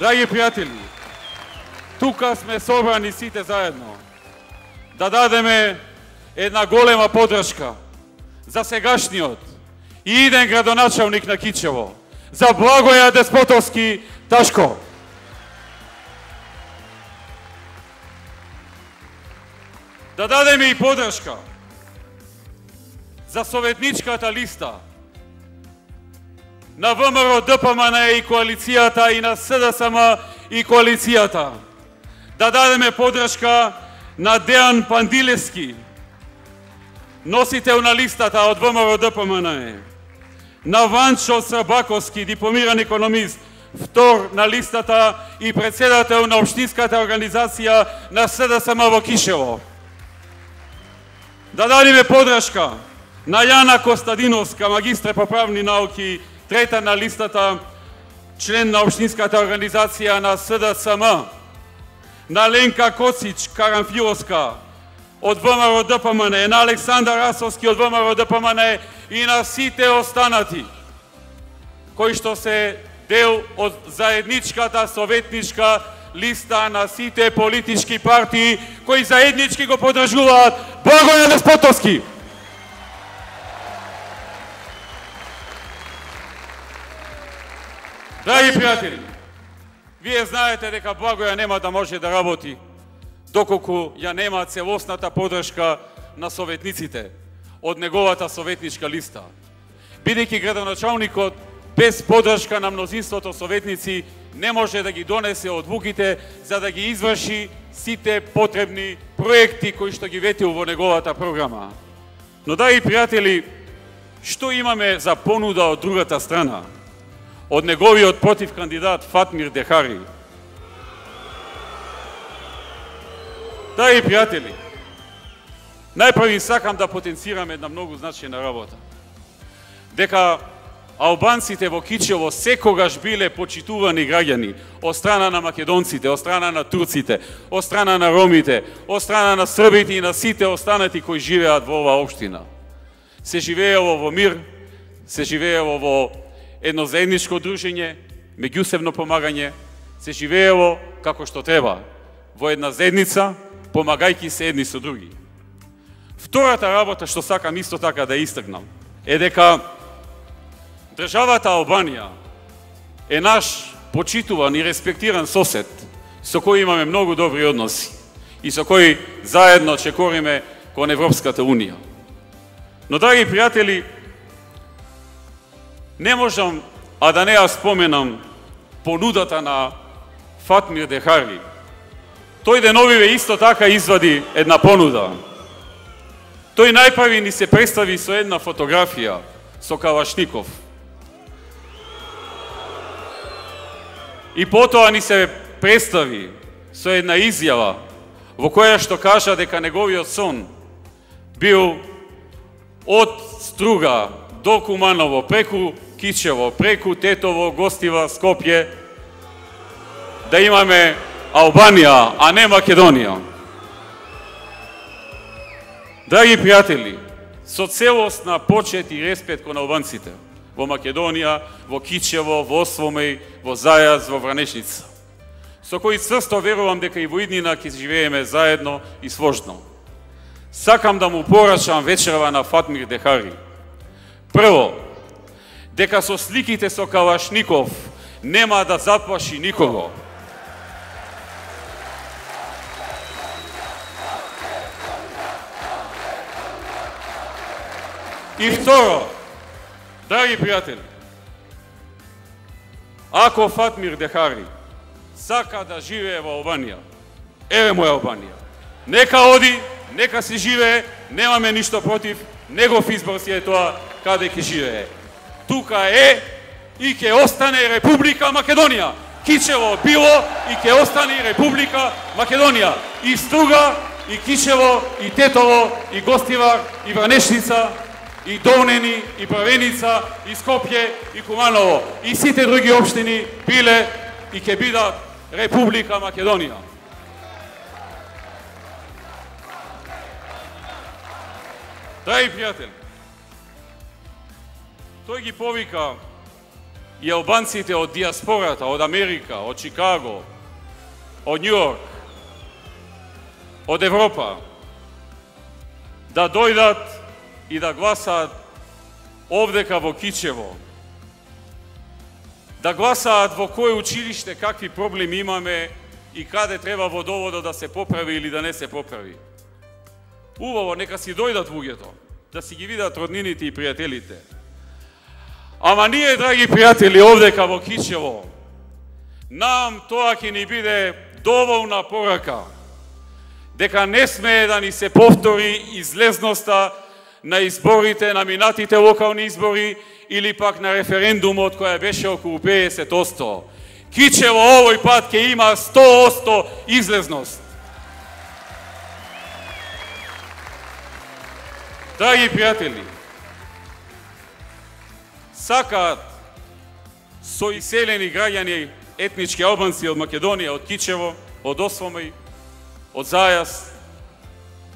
Драги пријатели, тука сме собрани сите заедно да дадеме една голема поддршка за сегашниот и иден градоначалник на Кичево, за Благоја Деспотовски Ташко. Да дадеме и поддршка за советничката листа на ВМРО ДПМН и коалицијата и на СДСМ и коалицијата. Да дадеме поддршка на Дејан Пандилевски, носител на листата од ВМРО ДПМН, на Ванчо Србаковски, дипломиран економист, втор на листата и председател на општинската организација на СДСМ во Кишево. Да дадеме поддршка на Јана Костадиновска, магистре по правни науки, трета на листата, член на општинската организација на СДСМ, на Ленка Коцич Карамфиловска од ВМРО ДПМН, на Александар Асовски од ВМРО ДПМН и на сите останати кои што се дел од заедничката советничка листа на сите политички партии кои заеднички го поддржуваат Благоја Деспотовски. Драги пријатели, вие знаете дека Благоја нема да може да работи доколку ја нема целосната поддршка на советниците од неговата советничка листа. Бидејќи градоначалникот без поддршка на мнозинството советници не може да ги донесе одлуките за да ги изврши сите потребни проекти кои што ги ветил во неговата програма. Но драги пријатели, што имаме за понуда од другата страна? Од неговиот против кандидат Фатмир Дехари. Драги пријатели, најпрви сакам да потенцирам една многу значајна работа. Дека албанците во Кичево секогаш биле почитувани граѓани од страна на македонците, од страна на турците, од страна на ромите, од страна на србите и на сите останати кои живеат во оваа општина. Се живеело во мир, се живеело во едно заедничко дружење, меѓусебно помагање, се живеело како што треба, во една заедница, помагајќи се едни со други. Втората работа што сакам исто така да истакнам е дека државата Албанија е наш почитуван и респектиран сосед со кој имаме многу добри односи и со кој заедно чекориме кон Европската Унија. Но, драги пријатели, не можам а да не ја споменам понудата на Фатмир Дехари. Тој деновиве исто така извади една понуда. Тој најпрви ни се представи со една фотографија со Калашников. И потоа ни се представи со една изјава во која што кажа дека неговиот сон бил од Струга до Куманово, преку Кичево, преку Тетово, Гостива, Скопје, да имаме Албанија, а не Македонија. Драги пријатели, со целосна почет и респект кон албанците, во Македонија, во Кичево, во Освомеј, во Зајац, во Вранешница, со кои цврсто верувам дека и во иднина ќе живееме заедно и сложно. Сакам да му порачам вечерва на Фатмир Дехари. Прво, дека со сликите со Калашников нема да заплаши никого. И второ, драги пријатели, ако Фатмир Дехари сака да живее во Албанија, еве му е Албанија. Нека оди, нека си живее, немаме ништо против, негов избор си е тоа каде ќе живее. Тука е и ќе остане Република Македонија. Кичево било и ќе остане Република Македонија. И Струга, и Кичево, и Тетово, и Гостивар, и Вранешница, и Долнени, и Правеница, и Скопје, и Куманово, и сите други општини биле и ќе бидат Република Македонија. Драги пријатели, тој ги повика и албанците од диаспората, од Америка, од Чикаго, од Њујорк, од Европа, да дојдат и да гласаат овдека во Кичево, да гласаат во кој училиште какви проблеми имаме и каде треба водоводот да се поправи или да не се поправи. Убаво, нека си дојдат луѓето, да си ги видат роднините и пријателите. Ама ние, драги пријатели, овдека во Кичево, нам тоа ќе ни биде доволна порака, дека не смее да ни се повтори излезноста на изборите, на минатите локални избори или пак на референдумот која беше околу 50%. Кичево овој пат ќе има 100% излезност. Драги пријатели, сакаат со иселени граѓани, етнички албанци од Македонија, од Кичево, од Освомај, од Зајас,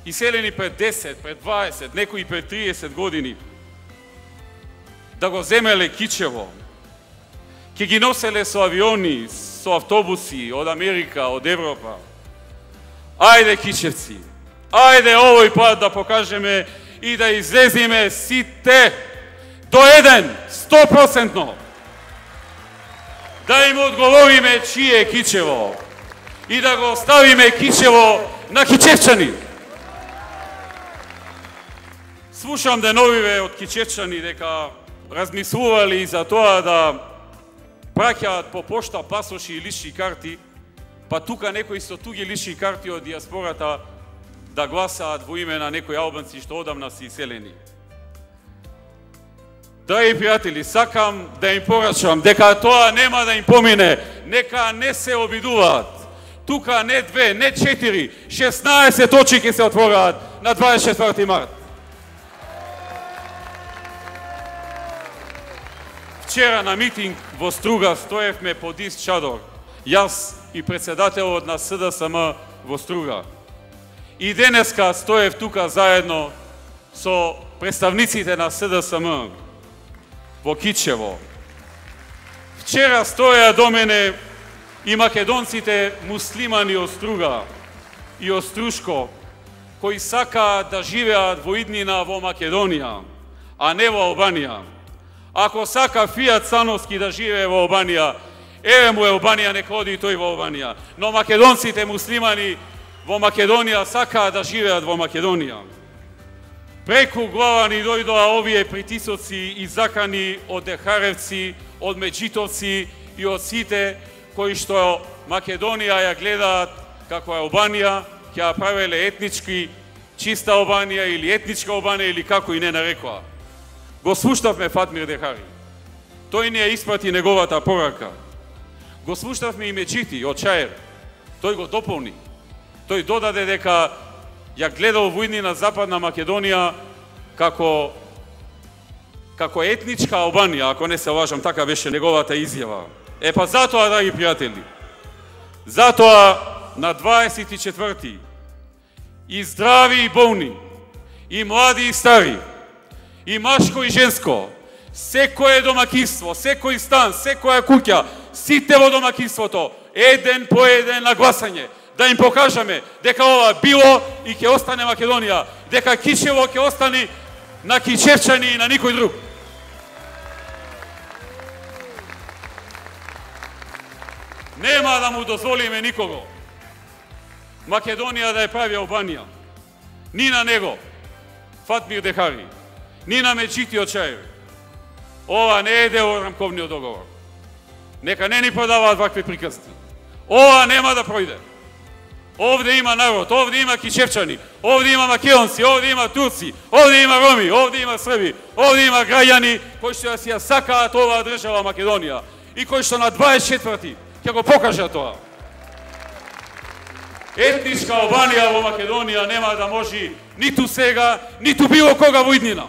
иселени пред 10, пред 20, некои пред 30 години, да го земеле Кичево, ќе ги носеле со авиони, со автобуси од Америка, од Европа. Ајде, кичевци, ајде овој пат да покажеме и да излезиме сите до еден, 100%. Да им одговориме чие е Кичево и да го оставиме Кичево на кичевчани. Слушам деновиве од кичевчани дека размислували за тоа да праќаат по пошта пасоши и лични карти, па тука некои со туги лични карти од диаспората да гласаат во име на некои албанци што одамна се иселени. Драги пријатели, сакам да им порачам дека тоа нема да им помине, нека не се обидуваат. Тука не 2, не 4, 16 очи ќе се отвораат на 24 март. Вчера на митинг во Струга стоевме под ист чадор, јас и председателот на СДСМ во Струга. И денеска стоев тука заедно со представниците на СДСМ во Кичево. Вчера стоеа до мене и македонците муслимани од Струга и од Струшко, кои сакаат да живеат во иднина во Македонија, а не во Албанија. Ако сака Фијат Сановски да живее во Албанија, еве му е Албанија, нека оди и тој во Албанија. Но македонците муслимани во Македонија сакаат да живеат во Македонија. Преку глава ни дојдоа овие притисоци и закани од Дехаревци, од Меджитовци и од сите кои што Македонија ја гледаат како Албанија, ќе ја правеле етнички чиста Албанија или етничка Албанија или како и не нарекоа. Го слушнавме Фатмир Дехари. Тој ни ја испрати неговата порака. Го слушнавме и Меджити од Чаер. Тој го дополни. Тој додаде дека ја гледал војни на Западна Македонија како етничка Албанија, ако не се лажам, така беше неговата изјава. Е па затоа, драги пријатели, затоа на 24 и здрави и болни, и млади и стари, и машко и женско, секое домакинство, секој стан, секоја куќа, сите во домакинството, еден по еден на гласање, да им покажеме дека ова било и ќе остане Македонија, дека Кичево ќе остане на кичевчани и на никој друг. Нема да му дозволиме никого Македонија да ја прави Албанија. Ни на него, Фатмир Дехари, ни на Меджити од Чаер. Ова не е дел од рамковниот договор. Нека не ни продаваат вакви приказни. Ова нема да пројде. Овде има народ, овде има кичевчани, овде има македонци, овде има турци, овде има роми, овде има срби, овде има граѓани кои што ја си ја сакаат оваа држава Македонија и кои што на 24 ќе го покажат тоа. Етничка Албанија во Македонија нема да може ниту сега, ниту било кога во иднина.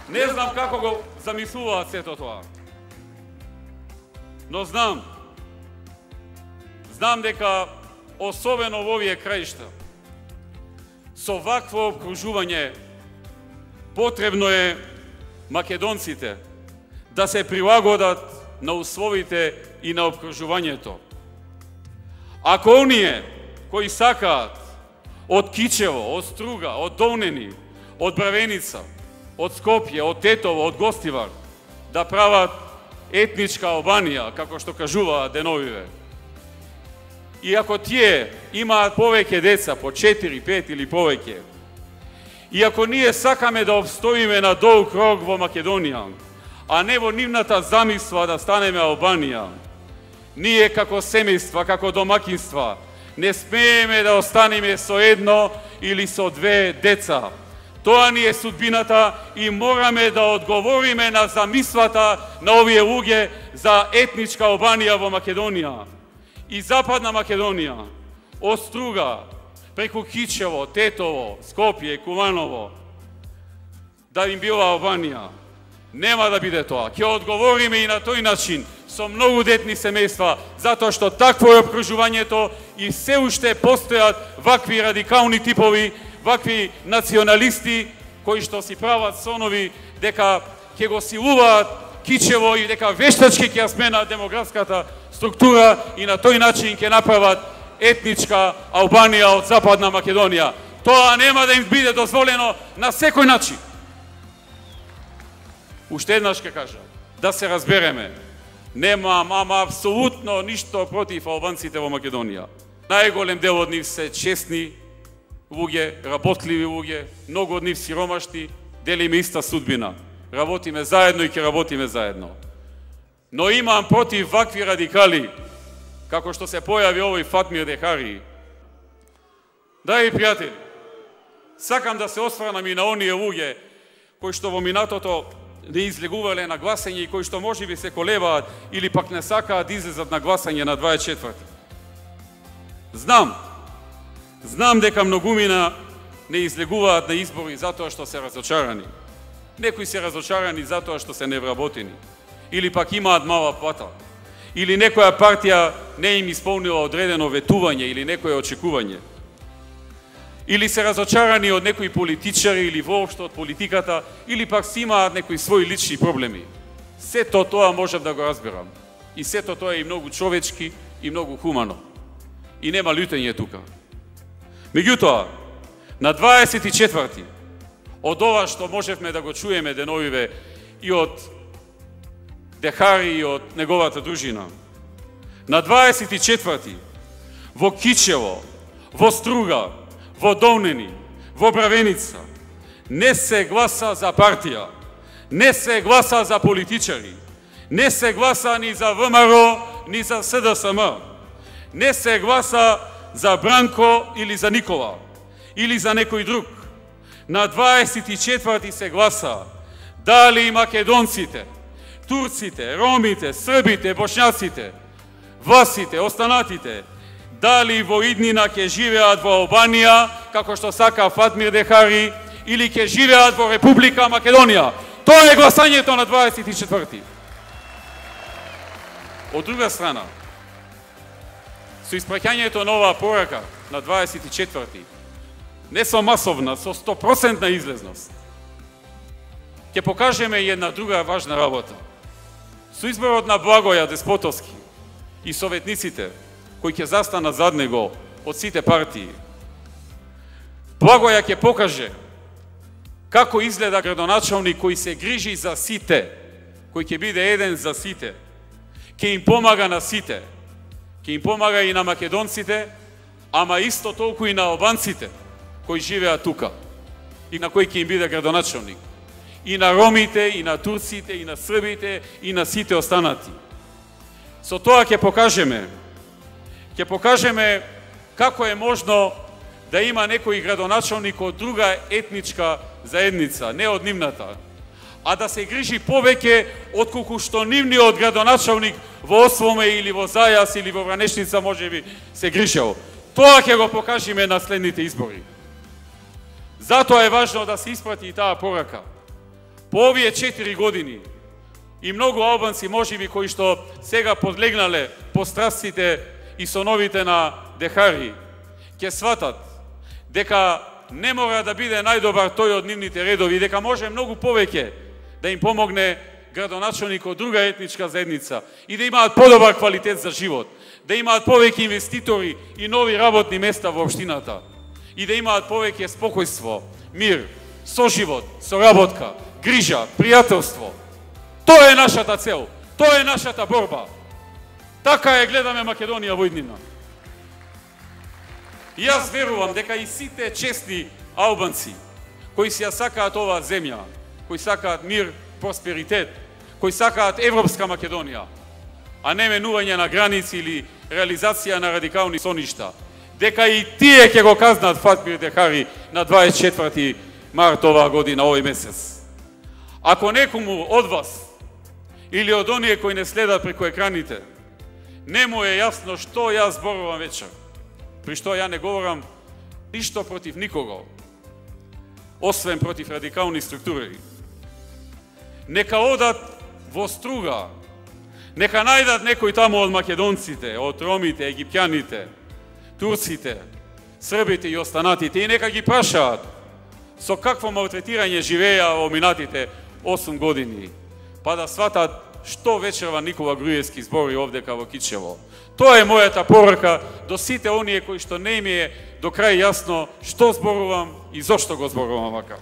Не знам како го замислуваат сето тоа. Но знам дека особено во овие краишта со вакво обкружување потребно е македонците да се прилагодат на условите и на обкружувањето. Ако оние кои сакаат од Кичево, од Струга, од Долнени, од Бравеница, од Скопје, од Тетово, од Гостивар да прават етничка Албанија, како што кажуваат деновиве, и ако тие имаат повеќе деца, по 4, 5 или повеќе, и ако ние сакаме да обстоиме на долг рок во Македонија, а не во нивната замисла да станеме Албанија, ние како семејства, како домакинства, не смееме да останеме со едно или со две деца. Тоа ни е судбината и мораме да одговориме на замислата на овие луѓе за етничка Албанија во Македонија. И Западна Македонија, од Струга, преку Кичево, Тетово, Скопје, Куваново, да им била Албанија. Нема да биде тоа. Ќе одговориме и на тој начин со многу детни семејства, затоа што такво е обкружувањето и се уште постојат вакви радикални типови, вакви националисти кои што си прават сонови дека ќе го силуваат Кичево и дека вештачки ќе сменат демографската структура и на тој начин ќе направат етничка Албанија од Западна Македонија. Тоа нема да им биде дозволено на секој начин. Уште еднаш ќе кажам, да се разбереме, немам апсолутно ништо против албанците во Македонија. Најголем дел од нив се честни луѓе, работливи луѓе, многу од нив сиромашни, делиме иста судбина. Работиме заедно и ќе работиме заедно. Но имам против вакви радикали, како што се појави овој Фатмир Дехари. Драги пријатели, сакам да се осврнам и на оние луѓе кои што во минатото не излегувале на гласање и кои што можеби се колебаат или пак не сакаат да излезат на гласање на 24. Знам дека многумина не излегуваат на избори затоа што се разочарани. Некои се разочарани затоа што се невработени. Или пак имаат мала плата. Или некоја партија не им исполнила одредено ветување или некое очекување. Или се разочарани од некои политичари или воопшто од политиката, или пак си имаат некои своји лични проблеми. Сето тоа можам да го разберам. И сето тоа е и многу човечки и многу хумано. И нема лутење тука. Меѓутоа, на 24. од ова што можевме да го чуеме деновиве и од Дехари и од неговата дружина, на 24. во Кичево, во Струга, во Долнени, во Бравеница, не се гласа за партија, не се гласа за политичари, не се гласа ни за ВМРО, ни за СДСМ, не се гласа за Бранко или за Никола, или за некој друг. На 24. се гласа дали македонците, турците, ромите, србите, бошњаците, власите, останатите, дали во иднина ќе живеат во Албанија, како што сака Фатмир Дехари, или ќе живеат во Република Македонија. Тоа е гласањето на 24. Од друга страна, со испраќањето на оваа порака на 24. не со масовна, со 100% излезност, ќе покажеме и една друга важна работа. Со изборот на Благоја Деспотовски и советниците кои ќе застанат зад него од сите партии, Благоја ќе покаже како изгледа градоначалник кој се грижи за сите, кој ќе биде еден за сите, ќе им помага на сите, ќе им помага и на македонците, ама исто толку и на албанците кои живеат тука и на кој ќе им биде градоначалник, и на ромите, и на турците, и на србите, и на сите останати. Со тоа ќе покажеме како е можно да има некој градоначалник од друга етничка заедница, не од нивната, а да се грижи повеќе отколку што нивниот градоначалник во Осломе или во Зајас или во Вранешница можеби се грижел. Тоа ќе го покажеме на следните избори. Затоа е важно да се испрати и таа порака. По овие 4 години и многу албанци можеби кои што сега подлегнале по страстите и соновите на Дехари ќе сватат дека не мора да биде најдобар тој од нивните редови, дека може многу повеќе да им помогне градоначалник од друга етничка заедница и да имаат подобар квалитет за живот, да имаат повеќе инвеститори и нови работни места во општината и да имаат повеќе спокојство, мир, соживот, соработка, грижа, пријателство. Тоа е нашата цел, тоа е нашата борба. Така е гледаме Македонија во иднина. И јас верувам дека и сите честни албанци кои си ја сакаат оваа земја, кои сакаат мир, просперитет, кои сакаат европска Македонија, а не менување на граници или реализација на радикални соништа, дека и тие ќе го казнат Фатмир Дехари на 24 март оваа година, овој месец. Ако некому од вас или од оние кои не следат преку екраните, не му е јасно што јас зборувам вечер, при што ја не говорам ништо против никого, освен против радикални структури, нека одат во струга, нека најдат некој таму од македонците, од ромите, египтјаните, турците, србите и останатите и нека ги прашаат со какво малтретирање живееа во минатите 8 години, па да сватат што вечерва Никола Груевски збори овдека во Кичево. Тоа е мојата порака до сите оние кои што не им е до крај јасно што зборувам и зошто го зборувам вака.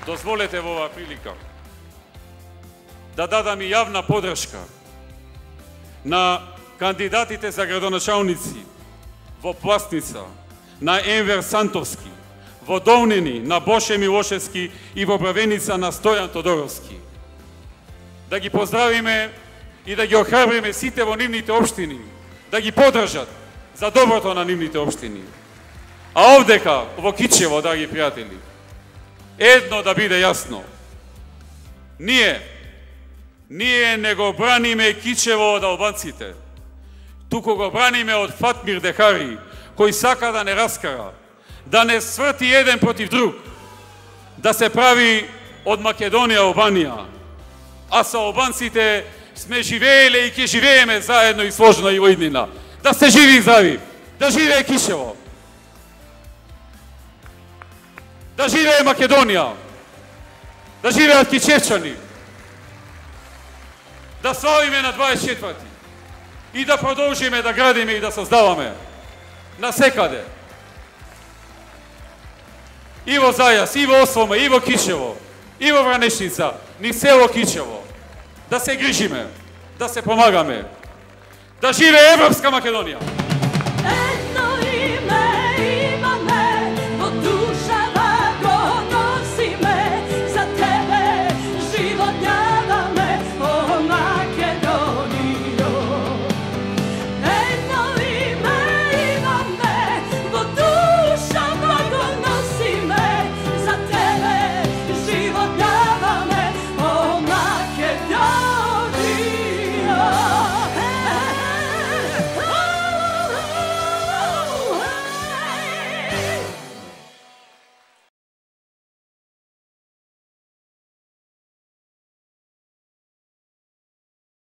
Дозволете во оваа прилика да дадам и јавна подршка на кандидатите за градоначалници во Пласница, на Енвер Сантовски, во Долнини на Боше Милошевски и во Бравеница на Стојан Тодоровски. Да ги поздравиме и да ги охрабриме сите во нивните општини, да ги подржат за доброто на нивните општини. А овдека, во Кичево, драги пријатели, едно да биде јасно. Ние не го браниме Кичево од албанците, туку го браниме од Фатмир Дехари, кој сака да не раскара, да не сврти еден против друг, да се прави од Македонија Албанија. А со албанците сме живееле и ќе живееме заедно и сложно и во иднина. Да сте живи и здрави, да живее Кичево, да живее Македонија, да живеат кичевчани, да славиме на 24 и да продолжиме да градиме и да создаваме на секаде. И во Зајас, и во Ослома, и во Кичево, и во Вранешница, ни село Кичево. Да се грижиме, да се помагаме. Да живее Европска Македонија!